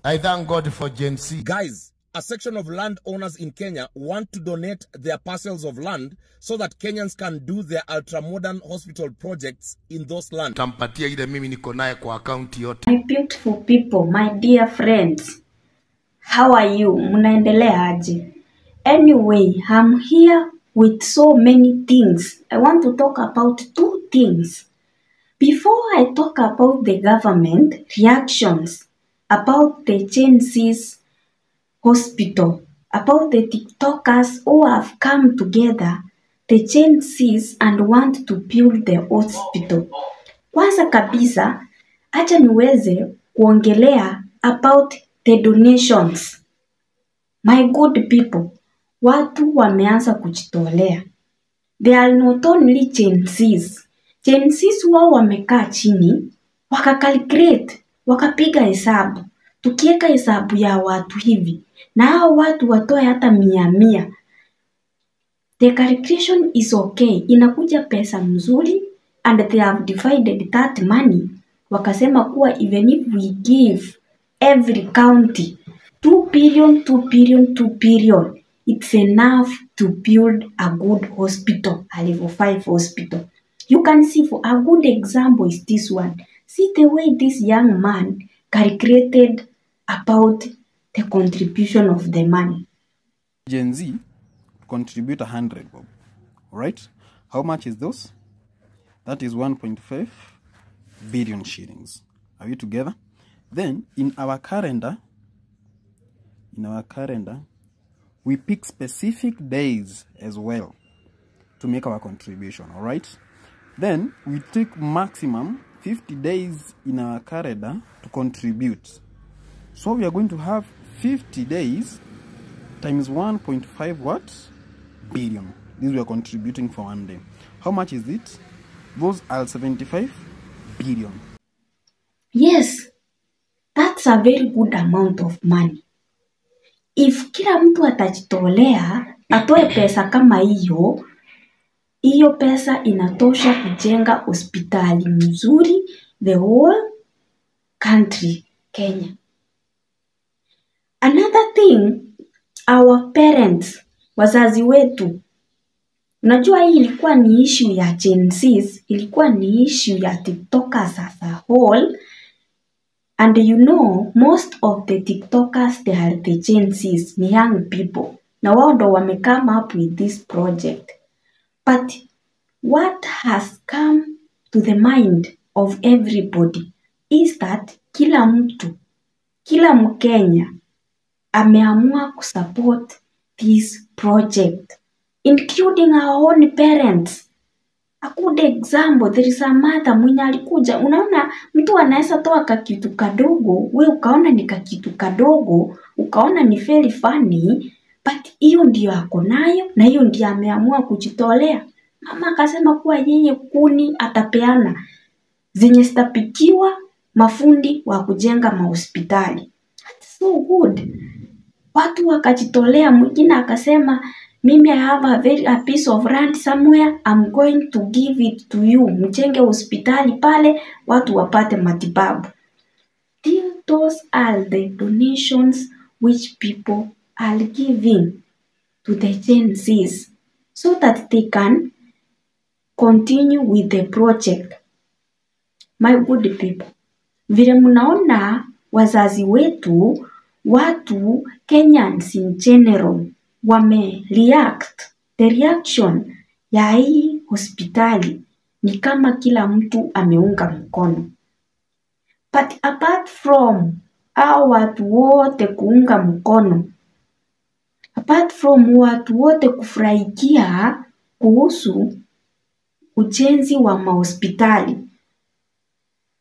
I thank God for Gen Z. Guys, a section of landowners in Kenya want to donate their parcels of land so that Kenyans can do their ultra-modern hospital projects in those lands. Tampatia ile mimi niko naye kwa account yote. My beautiful people, my dear friends, how are you? Munaendelea aje? Anyway, I'm here with so many things. I want to talk about two things. Before I talk about the government reactions, about the Gen Z's hospital, about the TikTokers who have come together, the Gen Z's, and want to build the hospital. Kwanza kabisa, acha niweze kuongelea about the donations. My good people, watu wameanza kujitolea. They are not only Gen Z's. Gen Z's wao wamekaa chini, wakacalculate, wakapiga hesabu. Tukieka hesabu ya watu hivi, na hao watu watoe hata 100. The calculation is okay. Inakuja pesa mzuri, and they have divided that money. Wakasema kuwa even if we give every county 2 billion, 2 billion, 2 billion, it's enough to build a good hospital, a level 5 hospital. You can see, for a good example is this one. See the way this young man calculated about the contribution of the money. Gen Z contribute 100 bob. Alright? How much is those? That is 1.5 billion shillings. Are we together? Then in our calendar, we pick specific days as well to make our contribution. Alright? Then we take maximum 50 days in our calendar to contribute. So we are going to have 50 days times 1.5 what? Billion. This we are contributing for one day. How much is it? Those are 75 billion. Yes, that's a very good amount of money. If kila mtu atajitolea, atoe pesa kama hiyo pesa inatosha kujenga hospitali mzuri the whole country, Kenya. Another thing, our parents, wazazi wetu. Unajua hii ilikuwa ni issue ya Gen Z's, ilikuwa ni issue ya TikTokers as a whole. And you know, most of the TikTokers, they are the Gen Z's, ni young people. Na wao ndo wame come up with this project. But what has come to the mind of everybody is that kila mtu, kila Mkenya ameamua kusupport this project, including our own parents. A good example, there is a mother mwenye alikuja. Unaona mtu anaweza toa kakitu kadogo, we ukaona ni kakitu kadogo, ukaona ni very funny, but hiyo ndio ako nayo na hiyo ndio ameamua kujitolea. Mama akasema kuwa yeye kuni atapeana zenye zitapikiwa mafundi wa kujenga mahospitali. That's so good. Watu wakajitolea. Mwingine akasema mimi I have a piece of land somewhere, I'm going to give it to you. Mjenge hospitali pale, watu wapate matibabu. Those are the donations which people are giving to the Gen Z's so that they can continue with the project. My good people, vile mnaona wazazi wetu, watu Kenyans in general, wame react. The reaction ya hii hospitali ni kama kila mtu ameunga mkono. But apart from hao watu wote kuunga mkono, apart from watu wote kufurahikia kuhusu ujenzi wa mahospitali,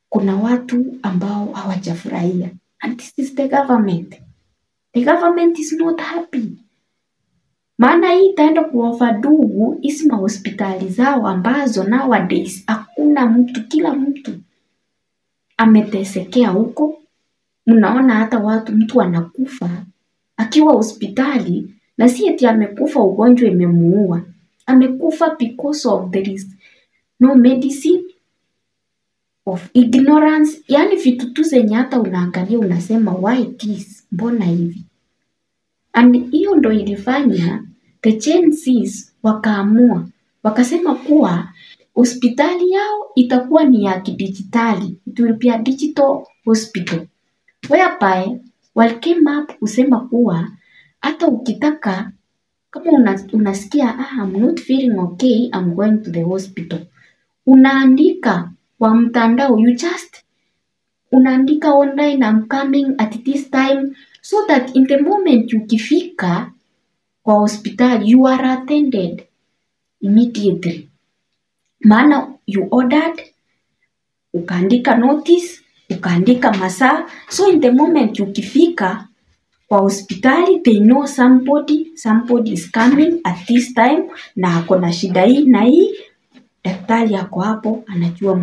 kuna watu ambao hawajafurahia. And this is the government. The government is not happy. Maana hii itaenda kuoverdo hizi mahospitali zao ambazo nowadays hakuna mtu, kila mtu ametesekea huko. Mnaona hata mtu anakufa akiwa hospitali, na si eti amekufa ugonjwa imemuua. Amekufa because of there is no medicine, of ignorance, yani vitu tu zenye hata unaangalia unasema why this, mbona hivi. And hiyo ndo ilifanya the Gen Zs wakaamua, wakasema kuwa hospitali yao itakuwa ni ya kidijitali, it will be a digital hospital, whereby wali came up kusema kuwa hata ukitaka kama unasikia I'm not feeling okay, I'm going to the hospital, unaandika kwa mtandao, you just unaandika online I'm coming at this time, so that in the moment ukifika kwa hospitali you are attended immediately. Maana you ordered, ukaandika notice, ukaandika masaa, so in the moment ukifika kwa hospitali they know somebody is coming at this time na ako na shida hii na hii. Daktari yako hapo anajua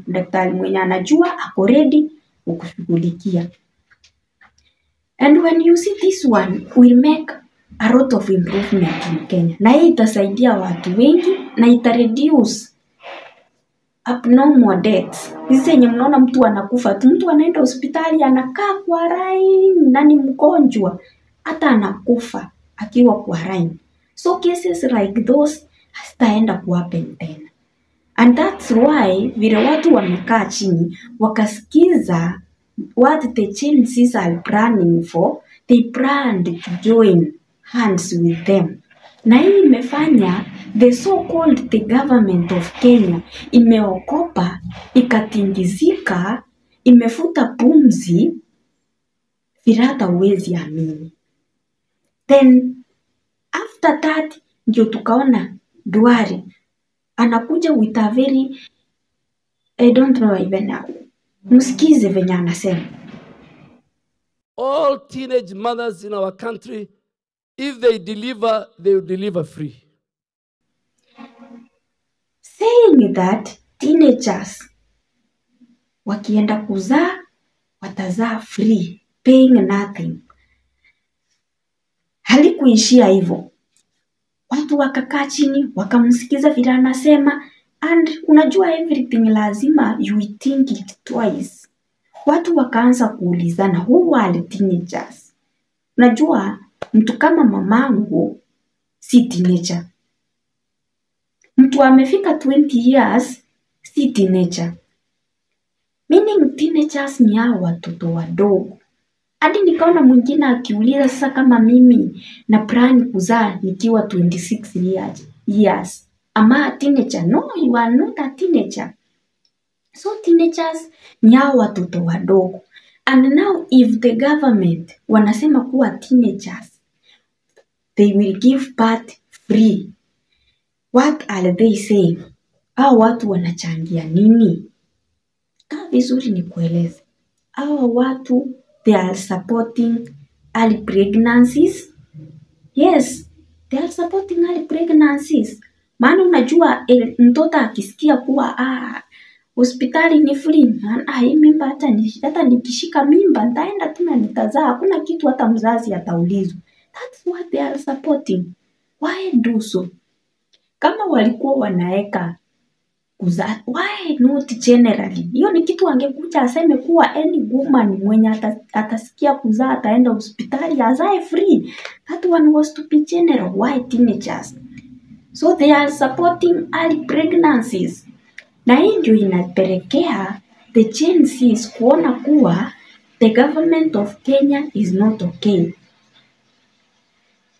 daktari mwenye anajua ako ready kukushughulikia. And when you see this one will make a lot of improvement in Kenya. Na hii itasaidia watu wengi na ita reduce abnormal deaths. Hizi yenye mnaona mtu anakufa tu, mtu anaenda hospitali anakaa kwa line na ni mgonjwa, hata anakufa akiwa kwa line. So cases like those hazitaenda kuhappen tena. And that's why vile watu wamekaa chini wakasikiza what the Gen Zs are planning for, they planned to join hands with them. Na hii imefanya the so-called the government of Kenya imeokopa, ikatingizika, imefuta pumzi, virata uwezi amini. Then after that ndio tukaona Duale anakuja with a very, I don't know even now. Msikize venye anasema. All teenage mothers in our country, if they deliver, they will deliver free. Saying that teenagers wakienda kuzaa watazaa free, paying nothing. Halikuishia hivyo. Watu wakakaa chini wakamsikiza vile anasema, and unajua everything lazima you think it twice. Watu wakaanza kuulizana who are teenagers. Unajua mtu kama mamangu si teenager. Mtu amefika 20 years si teenager. Meaning teenagers ni hao watoto wadogo. Hadi nikaona mwingine akiuliza sasa kama mimi na plan kuzaa nikiwa 26 years. Ama teenager? No, you are not a teenager. So teenagers ni hao watoto wadogo. And now if the government wanasema kuwa teenagers, they will give birth free. What are they saying? Hao watu wanachangia nini? Kaa vizuri ni kueleza. Hao watu they are supporting early pregnancies. Yes, they are supporting early pregnancies. Maana unajua mtoto akisikia kuwa hospitali ni free, hii mimba hata nikishika mimba nitaenda tu na nitazaa, hakuna kitu hata mzazi ataulizwa. That's what they are supporting. Why do so? Kama walikuwa wanaeka kuzaa, why not generally? Hiyo ni kitu angekuja aseme kuwa any woman mwenye atasikia kuzaa ataenda hospitali azae free. That one was to be general. Why teenagers? So they are supporting early pregnancies. Na hii ndio inapelekea the Gen Zs kuona kuwa the government of Kenya is not okay.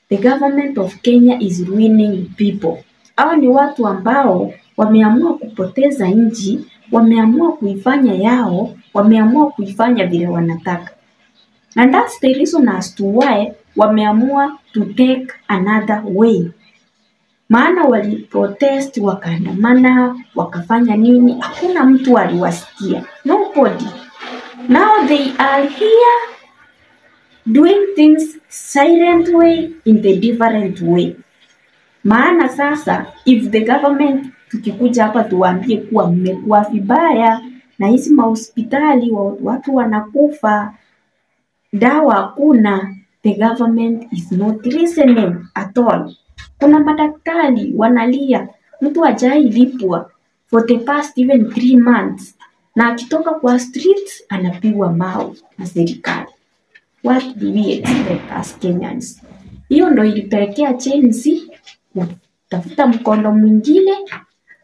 The government of Kenya is ruining people. Hao ni watu ambao wameamua kupoteza nchi, wameamua kuifanya yao, wameamua kuifanya vile wanataka. And that's the reason as to why wameamua to take another way. Maana waliprotest, wakaandamana, wakafanya nini, hakuna mtu aliwasikia. Nobody. Now they are here doing things silent way in the different way. Maana sasa if the government tukikuja hapa tuwaambie kuwa mmekuwa vibaya na hizi mahospitali watu wanakufa, dawa hakuna, the government is not listening at all. Kuna madaktari wanalia, mtu hajai lipwa for the past even 3 months, na akitoka kwa streets anapigwa mbao na serikali. What do we expect as Kenyans? Hiyo ndo ilipelekea Gen Z kutafuta mkondo mwingine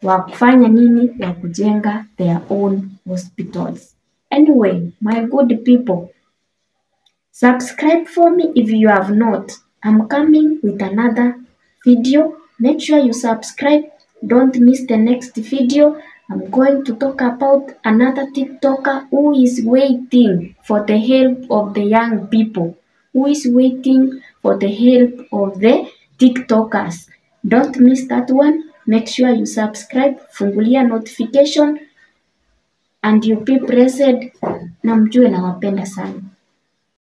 wa kufanya nini? Wa kujenga their own hospitals. Anyway, my good people, subscribe for me if you have not. I'm coming with another video. Make sure you subscribe. Don't miss the next video. I'm going to talk about another TikToker who is waiting for the help of the young people. Who is waiting for the help of the TikTokers. Don't miss that one. Make sure you subscribe. Fungulia notification. And you be blessed. Na mjue nawapenda sana.